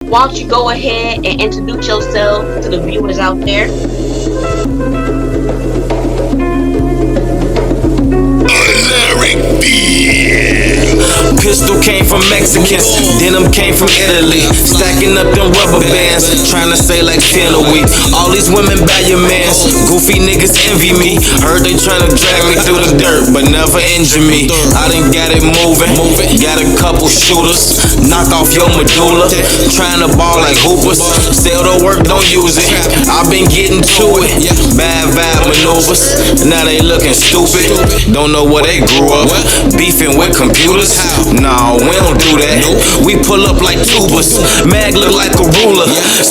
Why don't you go ahead and introduce yourself to the viewers out there? Pistol came from Mexicans, denim came from Italy. Stacking up them rubber bands, trying to say like 10 a week. All these women buy your mans, goofy niggas envy me. Heard they trying to drag me through the dirt, but never injure me. I done got it moving, got a couple shooters. Knock off your medulla, trying to ball like hoopers. Still the work, don't use it. I've been getting to it. Bad vibe maneuvers, now they looking stupid. Don't know where they grew up, beefing with computers. Nah, we don't do that. We pull up like tubers. Mag look like a ruler.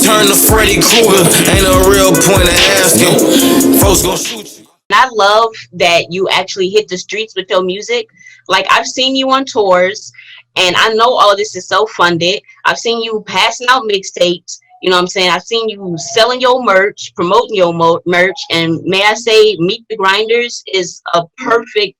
Turn to Freddy Krueger. Ain't a real point of asking. Folks gon' shoot you. And I love that you actually hit the streets with your music. Like, I've seen you on tours, and I know all of this is self-funded. I've seen you passing out mixtapes. You know what I'm saying? I've seen you selling your merch, promoting your merch, and may I say, Meet the Grinders is a perfect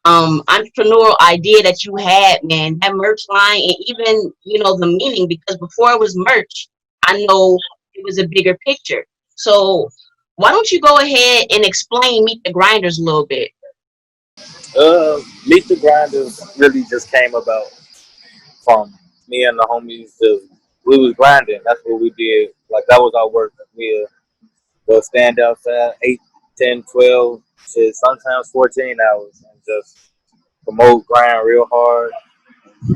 entrepreneurial idea that you had, man. That merch line, and even, the meaning, because before it was merch, I know it was a bigger picture. So why don't you go ahead and explain Meet the Grinders a little bit? Meet the Grinders really just came about from me and the homies. We was grinding. That's what we did. Like, that was our work. We go stand outside 8, 10, 12, shit, sometimes 14 hours, and just promote, grind real hard.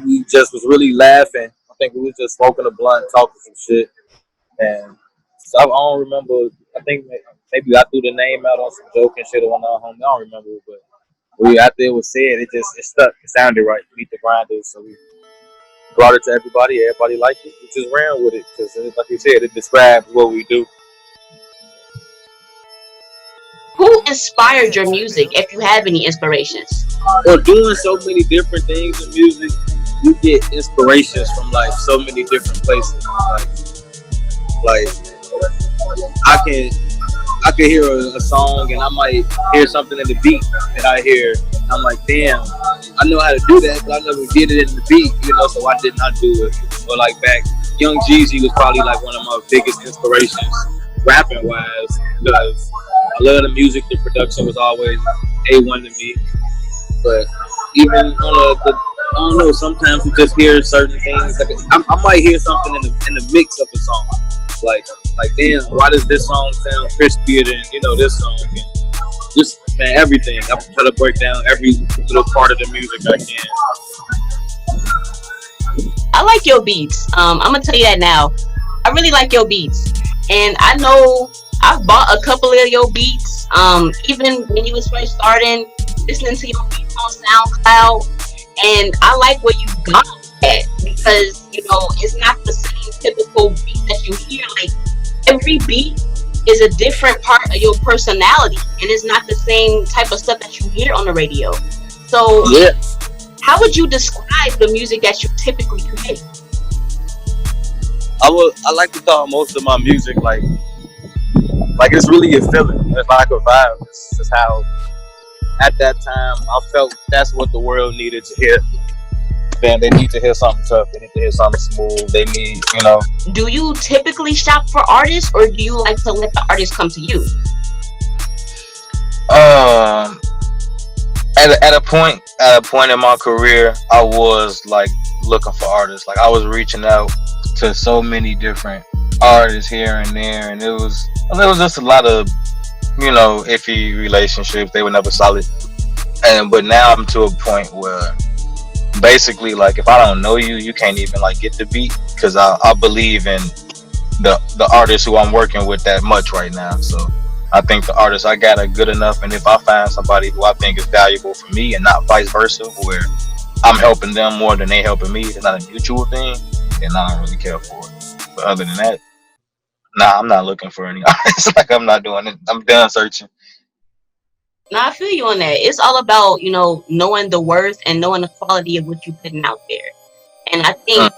We just was really laughing. I think we was just smoking a blunt, talking some shit. And so I don't remember. I think maybe I threw the name out on some joking shit or whatnot. I don't remember, but after it was said, it stuck. It sounded right. Meet the Grinders. So we brought it to everybody. Everybody liked it. We just ran with it because, like you said, it describes what we do. Who inspired your music, if you have any inspirations? Well, doing so many different things in music, you get inspirations from like so many different places. Like I can hear a song and I might hear something in the beat that I hear. And I'm like, damn, I know how to do that, but I never did it in the beat, so why didn't I do it? Or like back, Young Jeezy was probably like one of my biggest inspirations, rapping wise, because I love the music. The production was always A1 to me. But even on I don't know, sometimes you just hear certain things. Like I might hear something in the mix of a song. Like damn, why does this song sound crispier than this song? And just everything. I try to break down every little part of the music I can. I like your beats. I'm gonna tell you that now. I really like your beats, and I know I've bought a couple of your beats. Even when you was first starting, listening to your beats on SoundCloud, and I like where you got at because it's not the same typical beat that you hear. Like, every beat is a different part of your personality, and it's not the same type of stuff that you hear on the radio. So, yeah. How would you describe the music that you typically create? I like to call most of my music like it's really a feeling. It's like a vibe. It's just how at that time I felt that's what the world needed to hear. Then they need to hear something tough. They need to hear something smooth. They need, Do you typically shop for artists, or do you like to let the artists come to you? At a point in my career, I was like looking for artists. Like, I was reaching out to so many different artists here and there, and it was just a lot of iffy relationships. They were never solid. But now I'm to a point where basically, like, if I don't know you, you can't even like get the beat, because I believe in the artists who I'm working with that much right now. So I think the artists I got are good enough, and if I find somebody who I think is valuable for me and not vice versa, where I'm helping them more than they helping me, it's not a mutual thing, then I don't really care for it. But other than that, nah, I'm not looking for any artists. Like, I'm not doing it. I'm done searching. No, I feel you on that. It's all about, knowing the worth and knowing the quality of what you're putting out there. And I think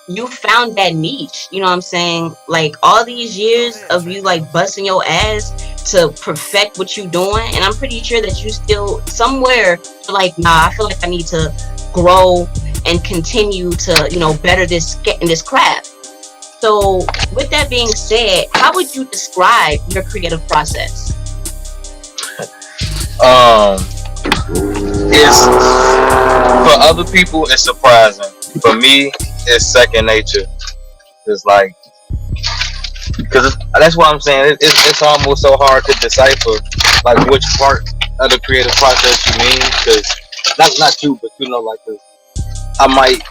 you found that niche, you know what I'm saying? Like, all these years of you like busting your ass to perfect what you're doing, and I'm pretty sure that you still somewhere like, nah, I feel like I need to grow and continue to, better this in this craft. So with that being said, how would you describe your creative process? It's for other people it's surprising. For me, it's second nature. It's like, because that's what I'm saying. It's almost so hard to decipher like which part of the creative process you mean. Because not you, but like, 'cause I might,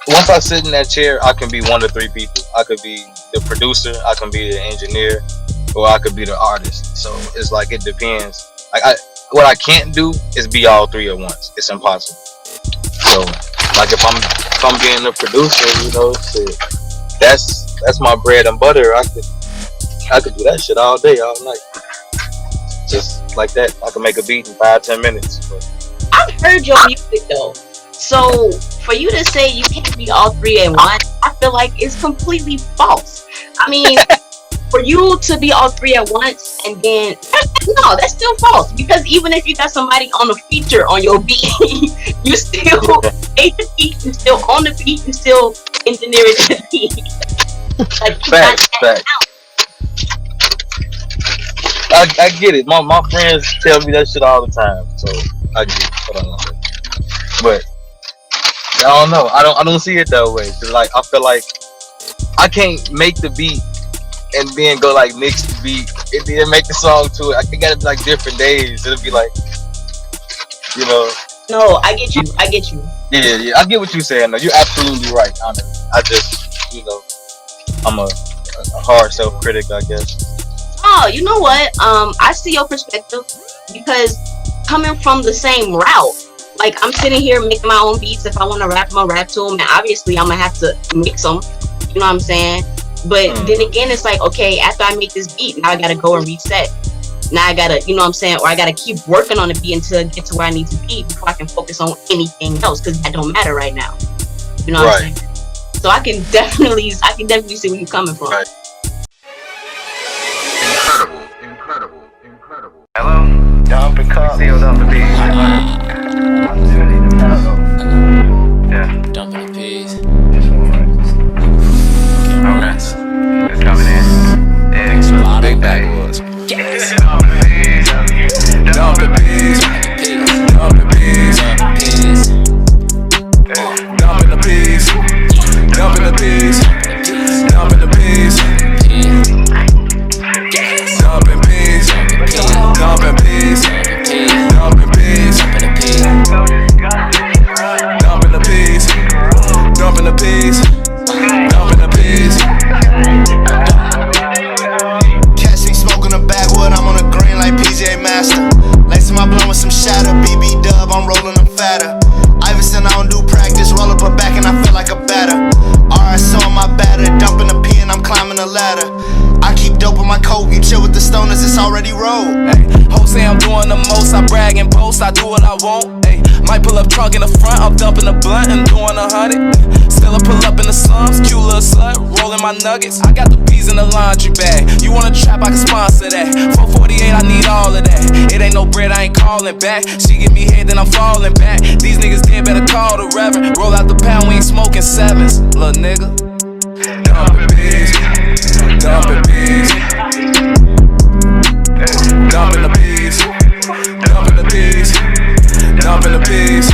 once I sit in that chair, I can be one of three people. I could be the producer, I can be the engineer, or I could be the artist. So it's like it depends. Like what I can't do is be all three at once. It's impossible. So like if I'm being a producer, shit, that's my bread and butter. I could do that shit all day, all night. Just like that. I can make a beat in 5-10 minutes. But I've heard your music though. So for you to say you can't be all three at once, I feel like it's completely false. I mean, for you to be all three at once and then no, that's still false, because even if you got somebody on a feature on your beat, you still ate the beat, you still on the beat, you still engineer it to the beat. Like facts. I get it. My friends tell me that shit all the time, so I get it. Hold on. But I don't know. I don't see it that way. Cause like I feel like I can't make the beat and then go like mix the beat and then make the song to it. I think gotta be like different days. It'll be like, No, I get you. Yeah. I get what you're saying. No, you're absolutely right. Honestly, I just, I'm a hard self-critic, I guess. Oh, you know what? I see your perspective, because coming from the same route, like I'm sitting here making my own beats. If I want to rap, I'm gonna rap to them, and obviously I'm gonna have to mix them. You know what I'm saying? But then again, it's like, okay, after I make this beat, now I gotta go and reset. Now I gotta, you know what I'm saying, or I gotta keep working on the beat until I get to where I need to be before I can focus on anything else, because that don't matter right now. You know what I'm saying? So I can definitely see where you're coming from. Right. Incredible. Hello? Dump and cup. Sealed up the beat. Yeah. Dumping the peas. Okay. It's coming in. Yeah. A lot Big of bag. Yes. Dump the peas. Dump the peas. Dump the peas. Dumping the peas. Dumping the peas. Dumping the peas. Dumping peas. Dumping peas. Dumping peas. Dumping the peas. Dumping the peas. Dumping the peas. Catch me smoking a backwood, I'm on the green like PJ Master. Lacing my blunt with some shatter, BB dub, I'm rolling them fatter. Iverson, I don't do practice, roll up her back and I feel like a batter. RSO on my batter, dumping a P and I'm climbing a ladder. I keep dope in my coat, you chill with the stoners, it's already rolled. Ay, hoes say I'm doing the most, I brag and boast, I do what I want. Ay, might pull up trunk in the front, I'm dumping a blunt and doing 100. Still I pull up in the slums, cute little slut, rolling my nuggets. I got the bees in the laundry bag. You want a trap, I can sponsor that. 448, I need all of that. It ain't no bread, I ain't calling back. She give me head, then I'm falling back. These niggas dead, better call the reverend. Roll out the pound, we ain't smoking sevens, little nigga. Dumping bees, dumping bees, dumping the bees, dumping the bees, dumping the bees,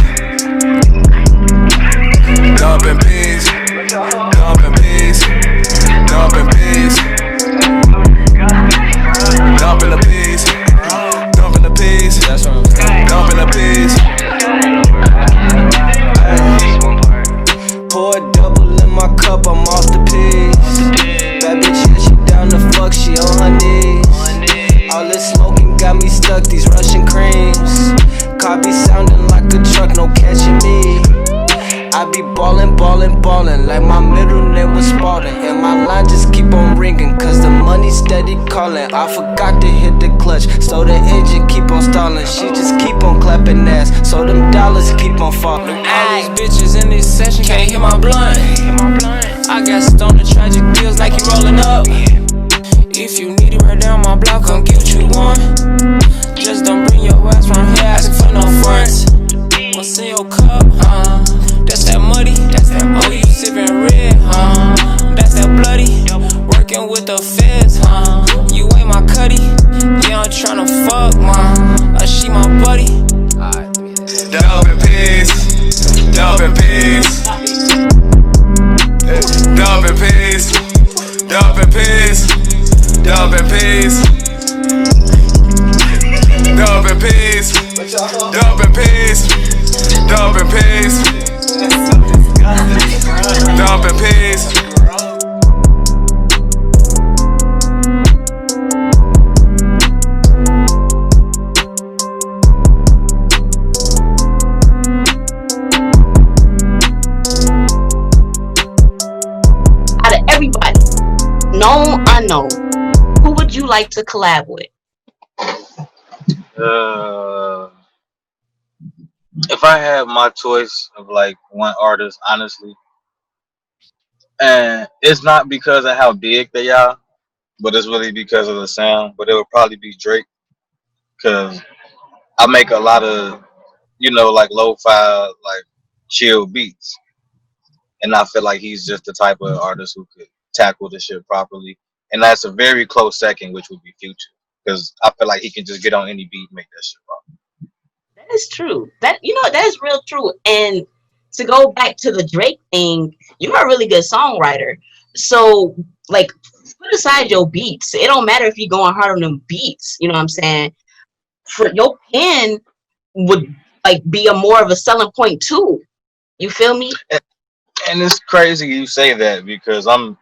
dumping bees, dumping bees, dumping bees, dumping the bees, dumping the bees, dumping the bees. Pour a double in my cup, I'm off the piss. Bad bitch, yeah, she down to fuck, she on her knees. All this smoking got me stuck, these Russian creams. Car be sounding like a truck, no catching me. I be ballin', like my middle name was Spalding. And my line just keep on ringing, cause the money steady calling. I forgot to hit the clutch, so the engine keep on stalling. She just keep on clapping ass, so them dollars keep on falling. All these bitches in this session can't hear my blunt. I got stoner tragic deals like you rolling up. If you need it right down my block, come get what you want. Just don't bring your ass from here asking for no fronts. What's in your cup, huh? That's Dumping peas, dumping peas, dumping peas. Out of everybody, known, unknown, who would you like to collab with? Uh, if I had my choice of like one artist, honestly, and it's not because of how big they are, but it's really because of the sound. But it would probably be Drake, because I make a lot of like lo-fi, like chill beats, and I feel like he's just the type of artist who could tackle the shit properly. And that's a very close second, which would be Future, because I feel like he can just get on any beat and make that shit proper. That is true. That is real true. And to go back to the Drake thing, you're a really good songwriter. So like put aside your beats. It don't matter if you're going hard on them beats, you know what I'm saying? For your pen would like be a more of a selling point too. You feel me? And it's crazy you say that, because I'm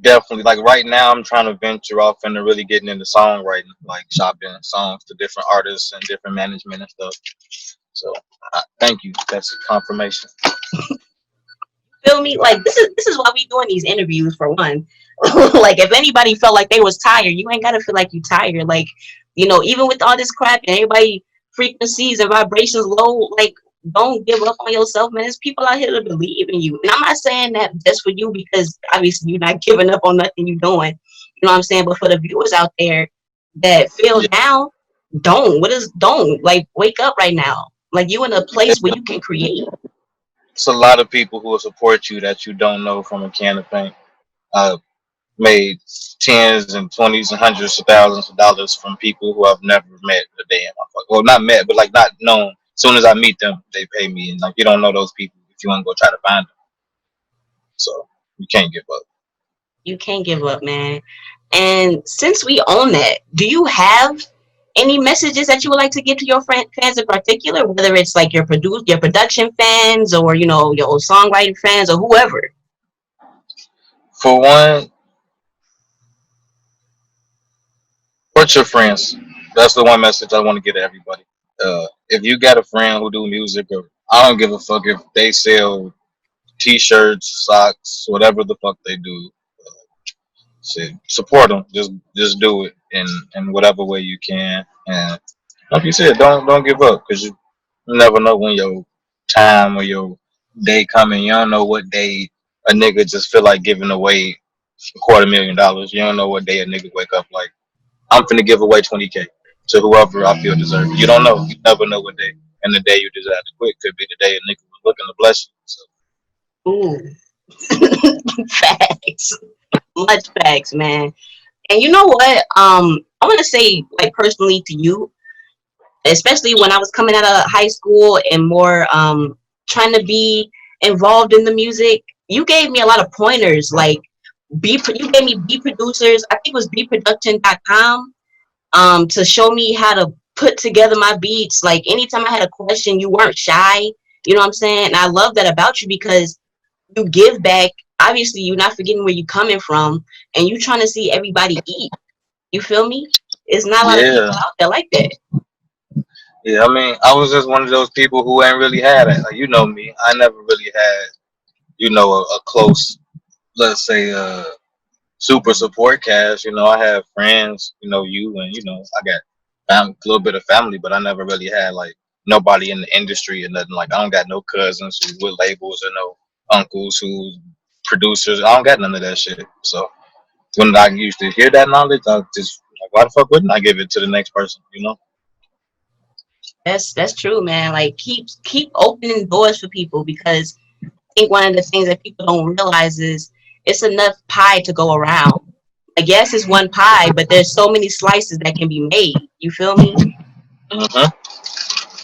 definitely, like, right now I'm trying to venture off into really getting into songwriting, like shopping songs to different artists and different management and stuff. So thank you. That's confirmation. Feel me? Like this is why we doing these interviews for one. Like if anybody felt like they was tired, you ain't gotta feel like you tired. Like, even with all this crap and everybody frequencies and vibrations low, like don't give up on yourself, man. There's people out here to believe in you. And I'm not saying that just for you because obviously you're not giving up on nothing you're doing. You know what I'm saying? But for the viewers out there that feel Yeah. down, don't like wake up right now. Like you in a place where you can create. It's a lot of people who will support you that you don't know from a can of paint. I made tens and twenties and hundreds of thousands of dollars from people who I've never met a day in my fuck. Well, not met, but like not known. As soon as I meet them, they pay me, and like you don't know those people if you want to go try to find them. So you can't give up. You can't give up, man. And since we own that, do you have any messages that you would like to give to your fans in particular, whether it's like your production fans or your songwriting fans or whoever? For one, support your friends. That's the one message I want to get to everybody. If you got a friend who do music, or I don't give a fuck if they sell t-shirts, socks, whatever the fuck they do. Shit, support them. Just do it in whatever way you can. And like you said, don't give up, because you never know when your time or your day coming. You don't know what day a nigga just feel like giving away $250,000. You don't know what day a nigga wake up like, I'm finna give away 20K to whoever I feel deserve it. You don't know. You never know what day. And the day you decide to quit could be the day a nigga was looking to bless you. Ooh, facts, much facts, man. And you know what? I want to say, like personally to you, especially when I was coming out of high school and more trying to be involved in the music, you gave me a lot of pointers. Like you gave me beat producers. I think it was beatproduction.com to show me how to put together my beats. Like anytime I had a question, you weren't shy. You know what I'm saying? And I love that about you because you give back. Obviously, you're not forgetting where you're coming from, and you trying to see everybody eat. You feel me? It's not a lot of Yeah. people out there like that. Yeah, I mean, I was just one of those people who ain't really had it. Like, you know me. I never really had, a close, let's say, super support cast. I have friends, you, and I got a little bit of family, but I never really had like nobody in the industry or nothing. Like I don't got no cousins who with labels or no uncles who producers. I don't got none of that shit. So when I used to hear that knowledge, I just like, why the fuck wouldn't I give it to the next person? That's true, man. Like keep opening doors for people because I think one of the things that people don't realize is it's enough pie to go around. Like yes, it's one pie, but there's so many slices that can be made. You feel me? Mm-hmm.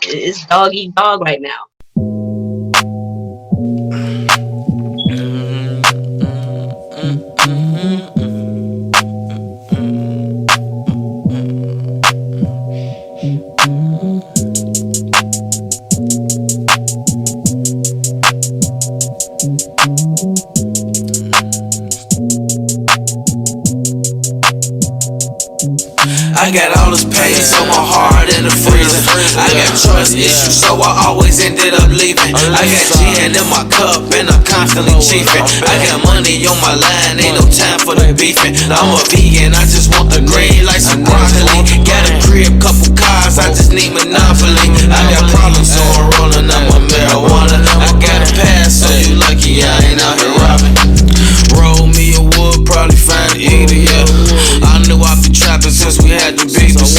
It's dog eat dog right now. I got all this pain, so my heart in the freezer. I got trust issues, so I always ended up leaving. I got gin in my cup and I'm constantly chiefing. I got money on my line, ain't no time for the beefing. I'm a vegan, I just want the green like some broccoli. Got a crib, couple cars, I just need monopoly. I got problems, so I'm rolling up my marijuana. I got a pass, so you lucky I ain't out here robbing. Roll me a wood, probably find an eater, yeah. I knew I'd be trapping since we had the beefers.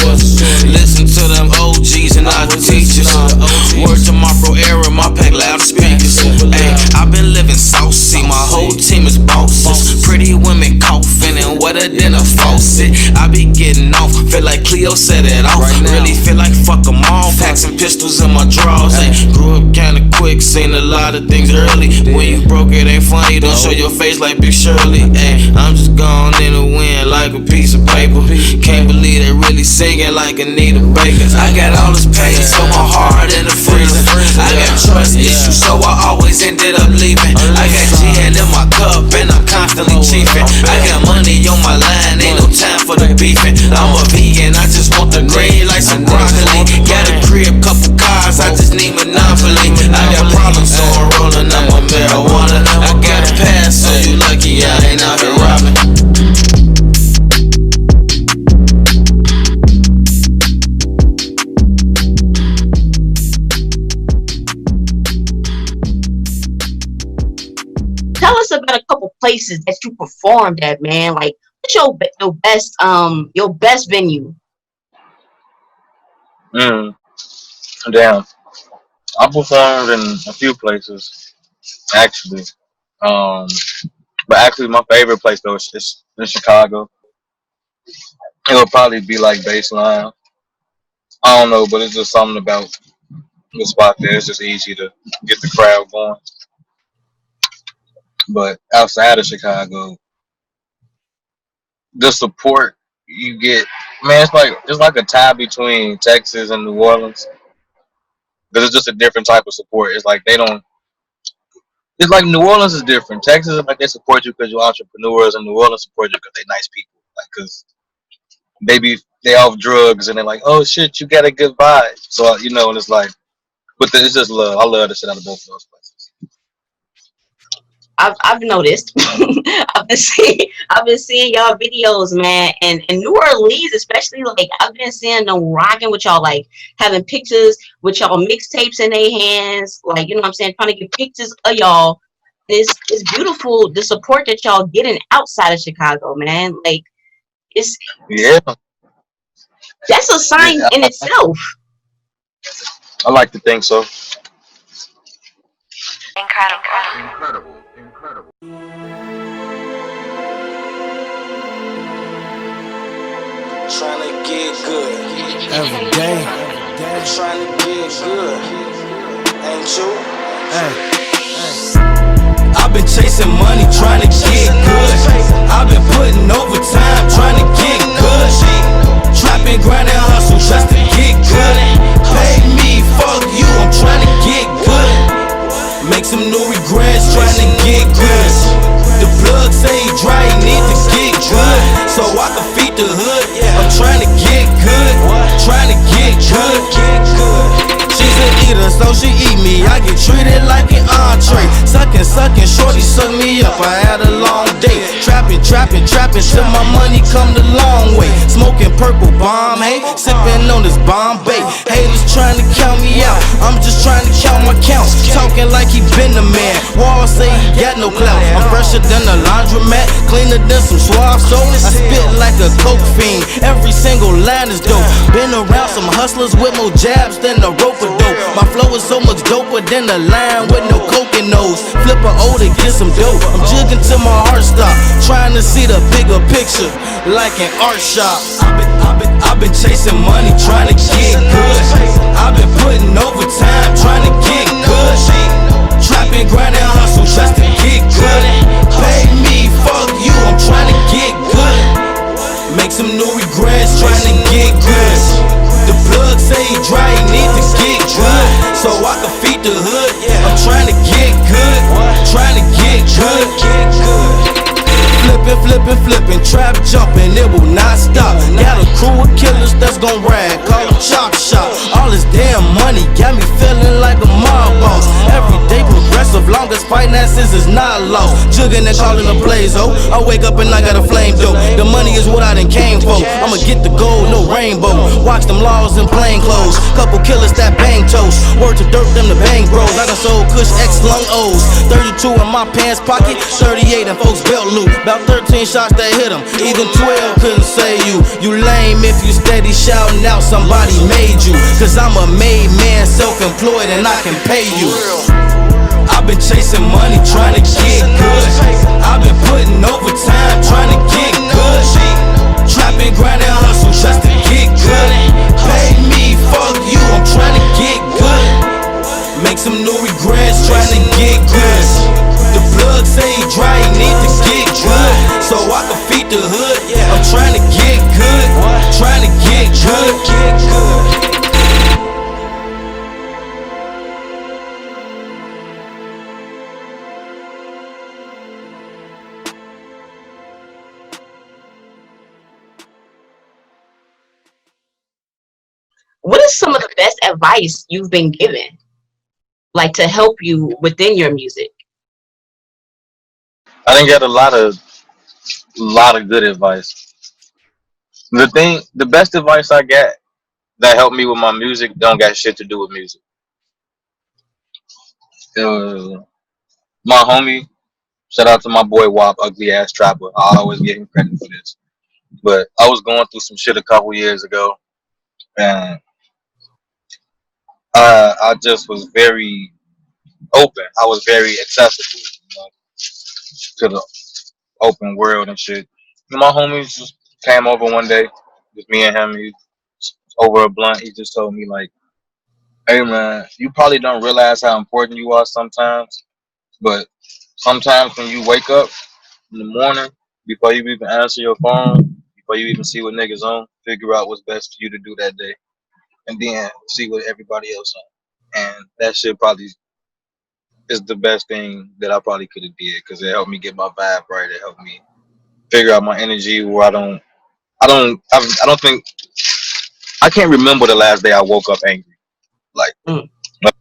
Listen to them OGs and all the teachers. Word to my bro era, my pack loud speakers. Ay, I've been living saucy, my whole team is bosses. Pretty women coughing and wetter than a faucet. I be getting off, feel like Cleo said it off. Really feel like fuck them all, packs and pistols in my drawers. Ay, grew up kinda quick, seen a lot of things early. When you broke it ain't funny, don't show your face like Big Shirley. Ay, I'm just gone in the wind like a piece of paper. Can't believe they really singing like Anita Baker. I got all this pain, so my heart in the freezer. I got trust issues, so I always ended up leaving. I got gin in my cup and I'm constantly chiefing. I got money on my line, ain't no time for the beefing. I'm a vegan, I just want the green like some broccoli. Got a crib, couple cars, I just need monopoly. I got problems, so I'm rolling up my marijuana. I got a pass, so you lucky I ain't out here robbing. Tell us about a couple places that you performed at, man. Like, what's your best venue? Damn. I performed in a few places, actually. But actually, my favorite place though is in Chicago. It would probably be like Baseline. I don't know, but it's just something about the spot there. It's just easy to get the crowd going. But outside of Chicago, the support you get, man, it's like a tie between Texas and New Orleans. Because it's just a different type of support. It's like they don't. It's like New Orleans is different. Texas is like they support you because you're entrepreneurs, and New Orleans support you because they're nice people. Like, because they off drugs and they're like, oh shit, you got a good vibe. So and it's like, but it's just love. I love the shit out of both of those places. I've noticed. I've been seeing y'all videos, man, and in New Orleans, especially, like I've been seeing them rocking with y'all, like having pictures with y'all mixtapes in their hands, like you know what I'm saying, trying to get pictures of y'all. It's beautiful the support that y'all getting outside of Chicago, man. Like Yeah, that's a sign in itself. I like to think so. Incredible. Trying to get good every day. Trying to get good, ain't you? I've been chasing money, trying to get good. I've been putting overtime, trying to get good. Trapping, grinding, hustle just to get good. Pay me, fuck you, I'm trying to get good. Make some new regrets, trying to get good. The plug say dry, need to get good, so I can feed the hood. I'm trying to get good, trying to get good. She's an eater, so she eat me. I get treated like an entree. Sucking, shorty suck me up. I had a long day. Trapping till my money come the long way. Smoking purple bomb, hey, sipping on this Bombay. Haters trying to count me out. I'm just trying to count my counts. Talking like he been the man. Wall say he got no clout. I'm fresher than a laundromat, cleaner than some Suave soap. I spit like a coke fiend. Every single line is dope. Been around some hustlers with more jabs than a rope of dope. My flow is so much doper than a line with no coke and nose. Flip a O to get some dope. I'm jugging till my heart stop. Trying to see the bigger picture like an art shop. I've been chasing money, trying to get good. I've been putting overtime, trying to get good. Trapping, grinding, hustle just to get good. Pay me, fuck you, I'm trying to get good. Make some new regrets, trying to get good. The plug say he dry, he need to get good, so I can feed the hood. I'm trying to get good, trying to get good. flipping, trap jumping, it will not stop. Got a crew of killers that's gon' rag, call them chop shop. All this damn money got me feeling like a mob boss. Every day progressive, long as finances is not lost. Jugging and calling the plays, oh. I wake up and I got a flame though. The money is what I done came for. I'ma get the gold, no rainbow. Watch them laws in plain clothes. Couple killers that bang toast. Word to dirt, them the bang bros. I done sold Kush X lung O's. 32 in my pants pocket, 38 in folks belt loop. About 13 shots that hit them. Even 12 couldn't say you. You lame if you steady shouting out somebody made you. Cause I'm a made man, self-employed, and I can pay you. I've been chasing money, trying to get good. I've been putting overtime, trying to get good. Trapping, grinding, hustle just to get good. Pay me, fuck you, I'm trying to get good. Make some new regrets, trying to get good. The plug say he dry, he need to get good. So I can feed the hood, I'm trying to get good. Trying to get good. What is some of the best advice you've been given, like to help you within your music? I didn't get a lot of good advice. The best advice I got that helped me with my music don't got shit to do with music. Uh, my homie, shout out to my boy Wop, ugly ass trapper. I always give him credit for this. But I was going through some shit a couple years ago, and I just was very open. I was very accessible, to the open world and shit. And my homies just came over one day, just me and him. He over a blunt. He just told me like, "Hey man, you probably don't realize how important you are sometimes, but sometimes when you wake up in the morning, before you even answer your phone, before you even see what niggas on, figure out what's best for you to do that day, and then see what everybody else on." And that shit probably is the best thing that I probably could have did because it helped me get my vibe right. It helped me figure out my energy where I don't think I can't remember the last day I woke up angry. Like Mm,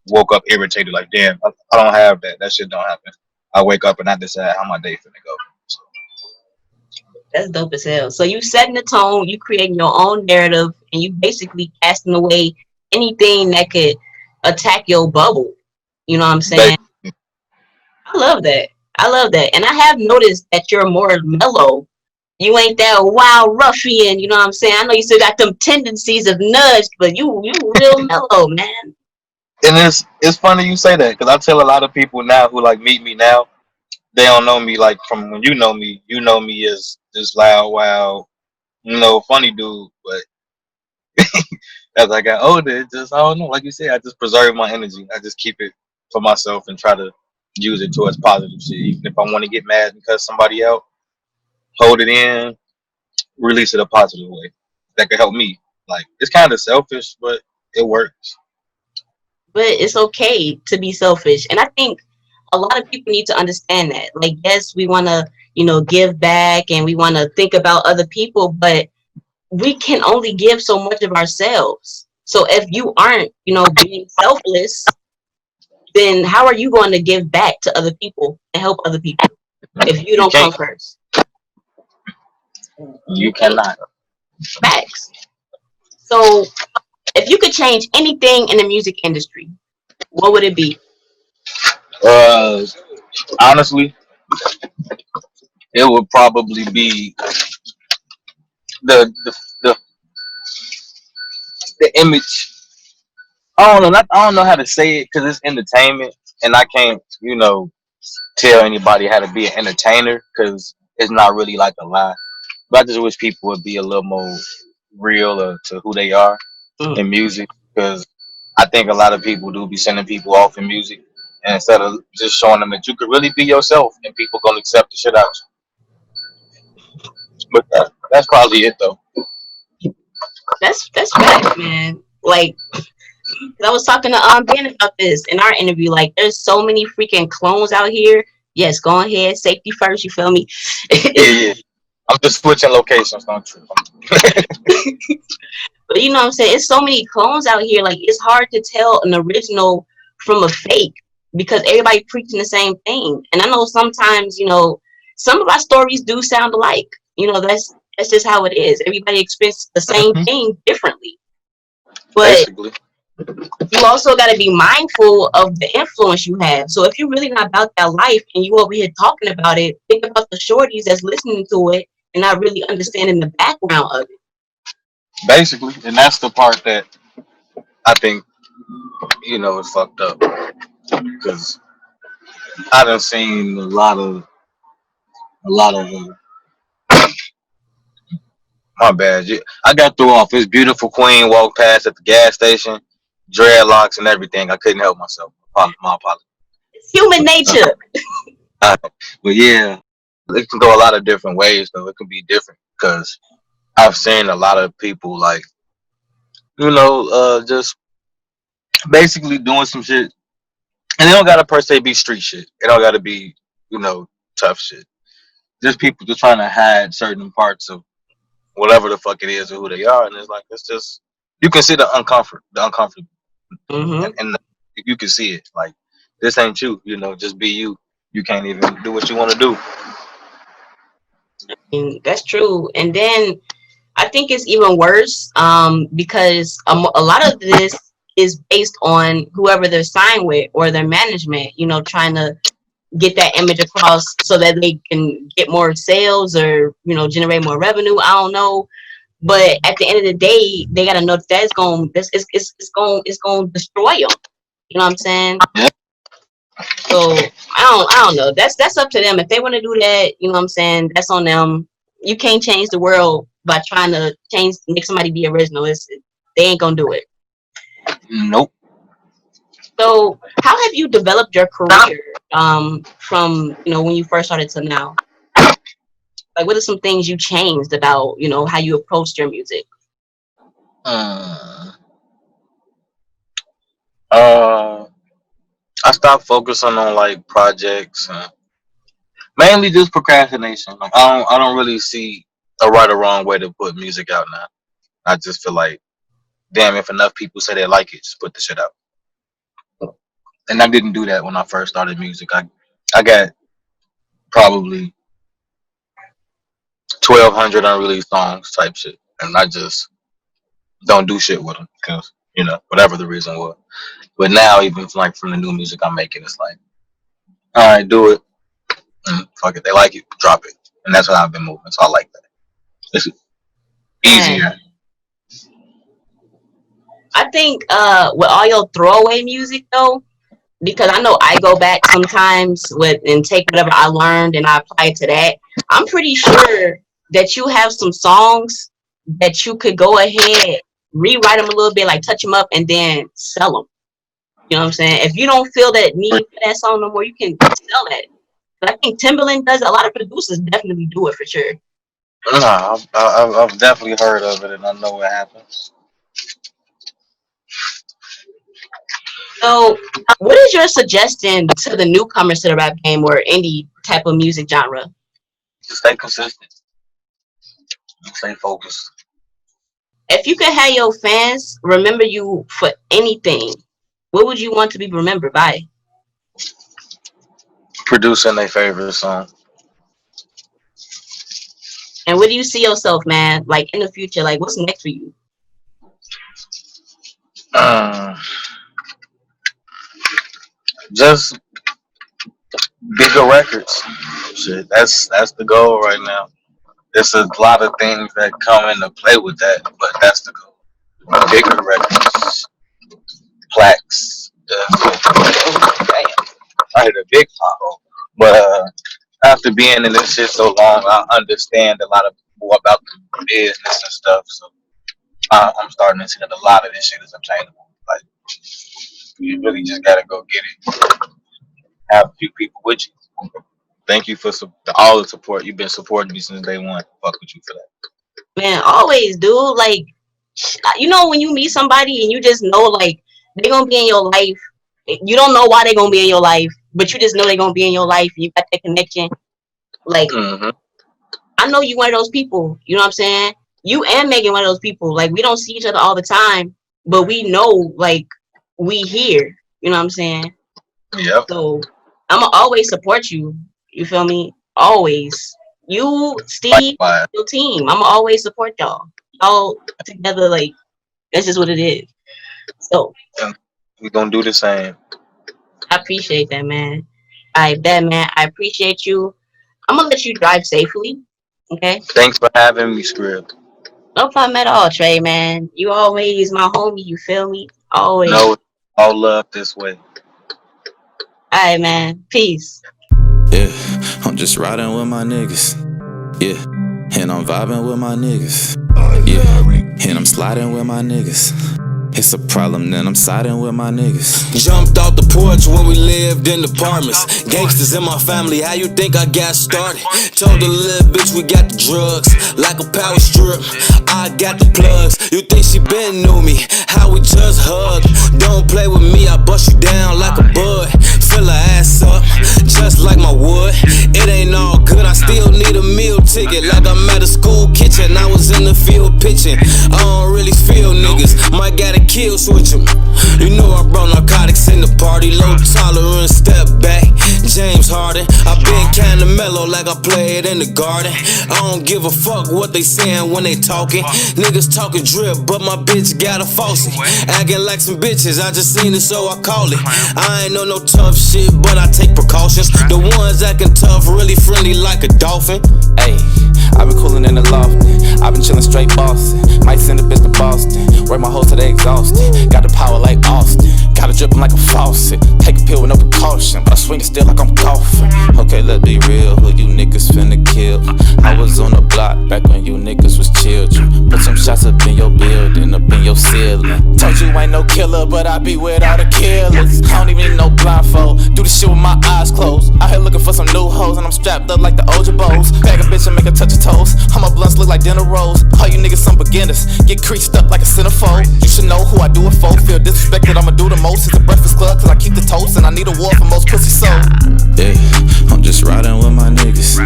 woke up irritated. Like damn, I don't have that. That shit don't happen. I wake up and I decide how my day finna go. So, that's dope as hell. So you setting the tone, you creating your own narrative, and you basically casting away anything that could attack your bubble. You know what I'm saying? I love that. I love that. And I have noticed that you're more mellow. You ain't that wild ruffian, you know what I'm saying? I know you still got them tendencies of nudge, but you real mellow, man. and it's funny you say that because I tell a lot of people now who like meet me now, they don't know me like from when you know me. You know me as this loud, wild, funny dude. But as I got older, it just I don't know. Like you said, I just preserve my energy. I just keep it for myself and try to use it towards positive shit. Even if I want to get mad and cuss somebody out, hold it in, release it a positive way. That could help me. Like it's kind of selfish, but it works. But it's okay to be selfish. And I think a lot of people need to understand that. Like, yes, we want to, give back and we want to think about other people, but we can only give so much of ourselves. So if you aren't, being selfless, then how are you going to give back to other people and help other people if you You don't come can't. first? You You can't. cannot. Facts. So if you could change anything in the music industry, what would it be? Uh, honestly, it would probably be the the the, the image. I don't know. I don't know how to say it because it's entertainment, and I can't, tell anybody how to be an entertainer because it's not really like a lie. But I just wish people would be a little more real to who they are Mm. in music because I think a lot of people do be sending people off in music and instead of just showing them that you could really be yourself and people gonna accept the shit out you. But that's probably it though. That's facts, man. Like, I was talking to Ben about this in our interview. Like, there's so many freaking clones out here Yes, go ahead. Safety first. You feel me? Yeah, yeah. I'm just switching locations, don't trip. But you know what I'm saying? It's so many clones out here. Like it's hard to tell an original from a fake because everybody preaching the same thing. And I know sometimes, some of our stories do sound alike. That's just how it is. Everybody experiences the same Mhm. thing differently. But Basically. you also got to be mindful of the influence you have. So if you're really not about that life and you over here talking about it, think about the shorties that's listening to it and not really understanding the background of it. Basically. And that's the part that I think, is fucked up. Because I done seen a lot of my bad. Yeah, I got threw off. This beautiful queen walked past at the gas station, dreadlocks and everything. I couldn't help myself. My apologies. It's human nature. But yeah, it can go a lot of different ways though. It can be different because I've seen a lot of people like just basically doing some shit, and it don't gotta per se be street shit. It don't gotta be you know tough shit. Just people just trying to hide certain parts of whatever the fuck it is or who they are, and it's like it's just you can see the uncomfortable, Hmm. and you can see it. Like this ain't you, just be you. You can't even do what you want to do. And that's true. And then I think it's even worse because a lot of this is based on whoever they're signed with or their management, trying to get that image across so that they can get more sales or, generate more revenue. I don't know. But at the end of the day, they got to know that that's going, it's going to destroy them. You know what I'm saying? Yeah. So I don't know. That's up to them. If they want to do that, you know what I'm saying? That's on them. You can't change the world by trying to make somebody be original. They ain't gonna do it. Nope. So how have you developed your career from when you first started to now? Like what are some things you changed about how you approached your music? Uh, uh, I stopped focusing on like projects, mainly just procrastination. Like I don't really see a right or wrong way to put music out now. I just feel like, damn, if enough people say they like it, just put the shit out. And I didn't do that when I first started music. I got probably 1,200 unreleased songs type shit, and I just don't do shit with them because whatever the reason was. But now, even like from the new music I'm making, it's like, all right, do it, and fuck it, they like it, drop it, and that's how I've been moving. So I like that. It's Man, easier. I think with all your throwaway music though, because I know I go back sometimes with and take whatever I learned and I apply it to that. I'm pretty sure that you have some songs that you could go ahead, rewrite them a little bit, like touch them up, and then sell them. You know what I'm saying? If you don't feel that need for that song no more, you can sell that. But I think Timberland does. A lot of producers definitely do it for sure. No, I've definitely heard of it, and I know what happens. So, what is your suggestion to the newcomers to the rap game or any type of music genre? Just stay consistent, stay focused. If you could have your fans remember you for anything, what would you want to be remembered by? Producing their favorite song. And where do you see yourself, man? Like in the future, like what's next for you? Uh, just bigger records. Shit, that's the goal right now. There's a lot of things that come into play with that, but that's the goal. Bigger records, plaques. Oh, damn, I hit a big pothole. But after being in this shit so long, I understand a lot of more about the business and stuff. So I'm starting to see that a lot of this shit is obtainable. Like you really just gotta go get it. Have a few people with you. Thank you for all the support. You've been supporting me since day one. Fuck with you for that. Man, always, dude. Like, when you meet somebody and you just know, like, they're gonna be in your life. You don't know why they're gonna be in your life, but you just know they're gonna be in your life. You got that connection. Like, I know you one of those people. You know what I'm saying? You and Megan one of those people. Like, we don't see each other all the time, but we know, like, we here. You know what I'm saying? Yep. So I'ma always support you. You feel me? Always. You, Steve, Likewise. your team. I'ma always support y'all. Y'all together, like, that's just what it is. So We're gonna do the same. I appreciate that, man. I bet, man. I appreciate you. I'm gonna let you drive safely. Okay? Thanks for having me, Scrib. No problem at all, Trey, man. You always my homie, you feel me? Always. No, all love this way. Alright, man. Peace. Yeah, I'm just riding with my niggas. Yeah, and I'm vibing with my niggas. Yeah, and I'm sliding with my niggas. It's a problem, then I'm siding with my niggas. Jumped off the porch when we lived in apartments. Gangsters in my family, how you think I got started? Told the little bitch we got the drugs, like a power strip. I got the plugs. You think she been knew me? How we just hugged. Don't play with me, I bust you down like a bud. Fill her ass up, just like my wood. It ain't all good, I still need a meal ticket. Like I'm at a school kitchen, I was in the field pitching. I don't really feel niggas, might gotta kill switch them. You know I brought narcotics in the party, low tolerance, step back. James Harden, I been kinda mellow like I played in the garden. I don't give a fuck what they saying when they talking. Niggas talking drip, but my bitch got a faucet. Acting like some bitches, I just seen it so I call it. I ain't know no tough shit, but I take precautions. The ones acting tough, really friendly like a dolphin. Ayy, I been coolin' in the loft. I been chillin' straight Boston. Might send a bitch to Boston. Work my hoe till they exhausted. Got the power like Austin. Gotta drip 'em like a faucet. Take a pill with no precaution, but I swing it still like I'm golfing. Okay, let's be real. Who you niggas finna kill? I was on the block back when you niggas was children. Put some shots up in your building, up in your ceiling. Told you ain't no killer, but I be with all the killers. I don't even need no blindfold. Do the shit with my eyes closed. Out here looking for some new hoes, and I'm strapped up like the Ojabos. Bag a bitch and make her touch her toes. All my blunts look like dinner rolls. All you niggas some beginners. Get creased up like a centerfold. You should know who I do it for. Feel disrespected, I'ma do the most. It's a breakfast club, cause I keep the toast, and I need a war for most pussy souls. Yeah, I'm just riding with my niggas.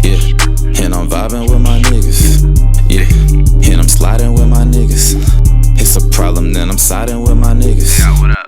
Yeah, and I'm vibing with my niggas. Yeah, and I'm sliding with my niggas. It's a problem, then I'm siding with my niggas.